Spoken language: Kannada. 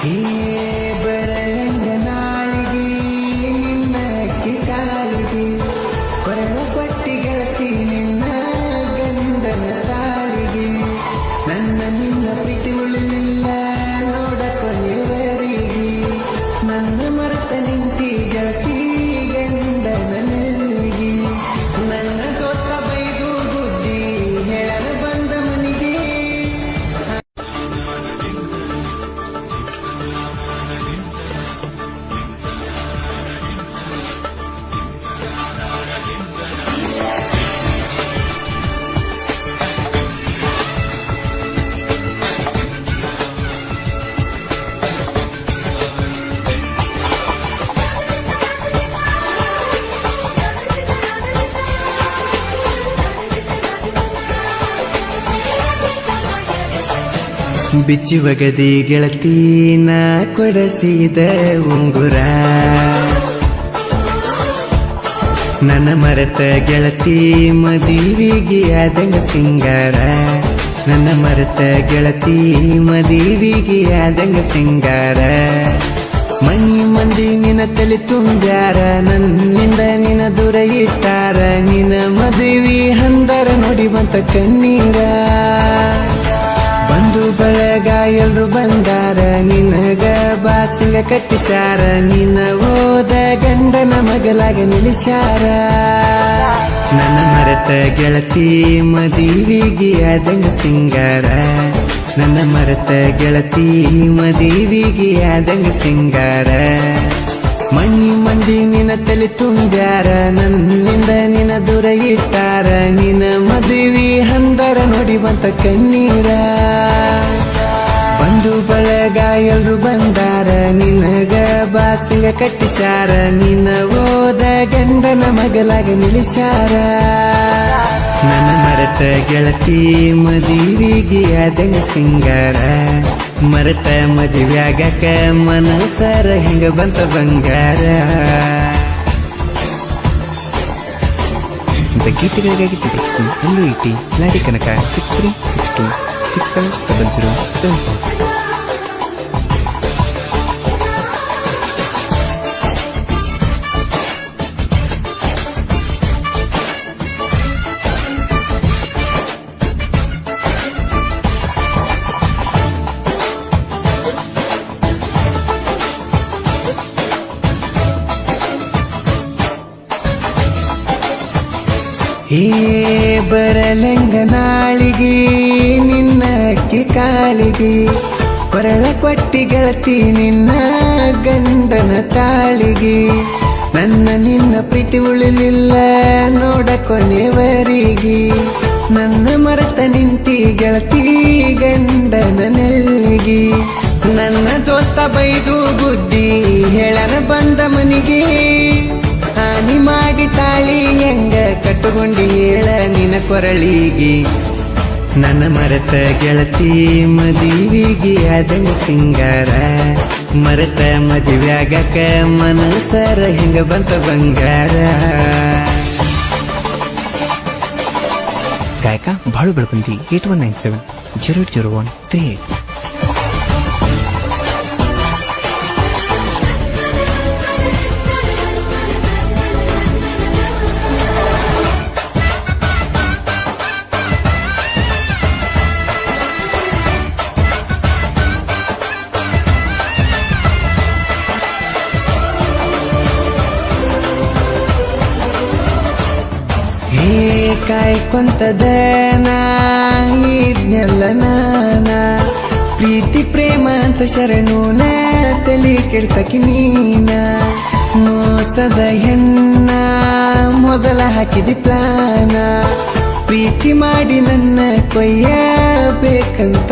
ಹೇ ಬರಲಂಗ ನಾಳಿಗೆ ನಿನ್ನ ಕಾಲಿಗೆ ಕೊರಳ ಕೊಟ್ಟಿ ಗೆಳತಿ ನಿನ್ನ ಗಂಡನ ತಾಳಿಗೆ ನನ್ನ ನಿನ್ನ ಪ್ರೀತಿ ಉಳಿಲಿಲ್ಲ ನೋಡ ಕೊನೆಯವರಿಗೆ ನನ್ನ ಮರೆತ ನಿಂತಿ ಗೆಳತಿ ಗಂಡನ ನೆಲ್ಲಿಗೆ ನನ್ನ ದೋಸ್ತ ಬೈದು ಬುದ್ಧಿ ಹೇಳಲು ಬಂದ ಮನಿಗೆ ಬಿಚ್ಚುವಗದಿ ಗೆಳತೀನ ಕೊಡಸಿದ ಉಂಗುರ ನನ್ನ ಮರೆತ ಗೆಳತಿ ಮದುವಿಗೆ ಆದಂಗ ಸಿಂಗಾರ ನನ್ನ ಮರೆತ ಗೆಳತಿ ಮದುವಿಗೆ ಆದಂಗ ಸಿಂಗಾರ ಮನಿ ಮಂದಿ ನಿನ್ನ ತಲೆ ತುಂಬ್ಯಾರ ನನ್ನಿಂದ ನಿನ್ನ ದೂರ ಇಟ್ಟಾರ ನಿನ್ನ ಮದುವೆ ಹಂದರ ನೋಡಿ ಬಂತ ಕಣ್ಣೀರ ಬಂದು ಬಳಗ ಎಲ್ರು ಬಂದಾರ ನಿನಗ ಬಾಸಿಂಗ ಕಟ್ಟಿಸಾರ ನಿನ್ನ ಓದ ಗಂಡನ ಮಗಲಾಗ ನಿಲ್ಲಿಸ್ಯಾರ ನನ್ನ ಮರೆತ ಗೆಳತಿ ಮದುವಿಗೆ ಆದಂಗ ಸಿಂಗಾರ ನನ್ನ ಮರೆತ ಗೆಳತಿ ಮದುವಿಗೆ ಆದಂಗ ಸಿಂಗಾರ ಮನಿ ಮಂದಿ ನಿನ್ನ ತಲೆ ತುಂಬ್ಯಾರ ನನ್ನಿಂದ ನಿನ್ನ ದೂರ ಇಟ್ಟಾರ ನಿನ್ನ ಮದುವೆ ಹಂದರ ನೋಡಿ ಬಂತ ಕಣ್ಣೀರ ಬಂದು ಬಳಗ ಎಲ್ರು ಬಂದಾರ ನಿನಗ ಬಾಸಿಂಗ ಕಟ್ಟಿಸಾರ ನಿನ್ನ ಓದ ಗಂಡನ ಮಗಲಾಗ ನಿಲ್ಲಿಸ್ಯಾರ ನನ್ನ ಮರೆತ ಗೆಳತಿ ಮದುವಿಗೆ ಆದಂಗ ಸಿಂಗಾರ ಮರೆತ ಮದುವ್ಯಾಗಕ ಮನಸರ ಹಿಂಗ ಬಂತ ಬಂಗಾರ ಗೀತೆಗಳಿಗಾಗಿ ಸಿಗುತ್ತೀನಿ ಅಲ್ಲೂ ಇಟಿ ಲಾಡಿ ಕನಕ 6362670074. ಹೇ ಬರಲಂಗ ನಾಳಿಗೆ ನಿನ್ನ ಕಾಲಿಗೆ ಕೊರಳ ಕೊಟ್ಟಿ ಗೆಳತಿ ನಿನ್ನ ಗಂಡನ ತಾಳಿಗೆ ನನ್ನ ನಿನ್ನ ಪ್ರೀತಿ ಉಳಿಲಿಲ್ಲ ನೋಡ ಕೊನೆಯವರಿಗೆ ನನ್ನ ಮರೆತ ನಿಂತಿ ಗೆಳತಿ ಗಂಡನ ನೆಲ್ಲಿಗೆ ನನ್ನ ದೋಸ್ತ ಬೈದು ಬುದ್ಧಿ ಹೇಳನ ಬಂದ ಮನಿಗೆ ಹಾನಿ ಮಾಡಿ ತಾಳಿ ಹೆಂಗ ಕಟ್ಟುಕೊಂಡಿ ಹೇಳ ನಿನ್ನ ಕೊರಳಿಗೆ ನನ್ನ ಮರೆತ ಗೆಳತಿ ಮದುವಿಗೆ ಆದಂಗ ಸಿಂಗಾರ ಮರೆತ ಮದುವ್ಯಾಗಕ ಮನಸರ ಹಿಂಗ ಬಂತ ಬಂಗಾರ ಗಾಯಕ ಬಾಳು ಬೆಳಗುಂದಿ 8197080138. ಹೇ ಕಾಯ್ಕೊಂತದ ಇದ್ನೆಲ್ಲ ನಾನ ಪ್ರೀತಿ ಪ್ರೇಮ ಅಂತ ಶರಣೂನ ತಲೆ ಕೆಡ್ಸಕಿ ನೀನ ಮೋಸದ ಹೆಣ್ಣ ಮೊದಲ ಹಾಕಿದಿ ಪ್ಲಾನ ಪ್ರೀತಿ ಮಾಡಿ ನನ್ನ ಕೊಯ್ಯಬೇಕಂತ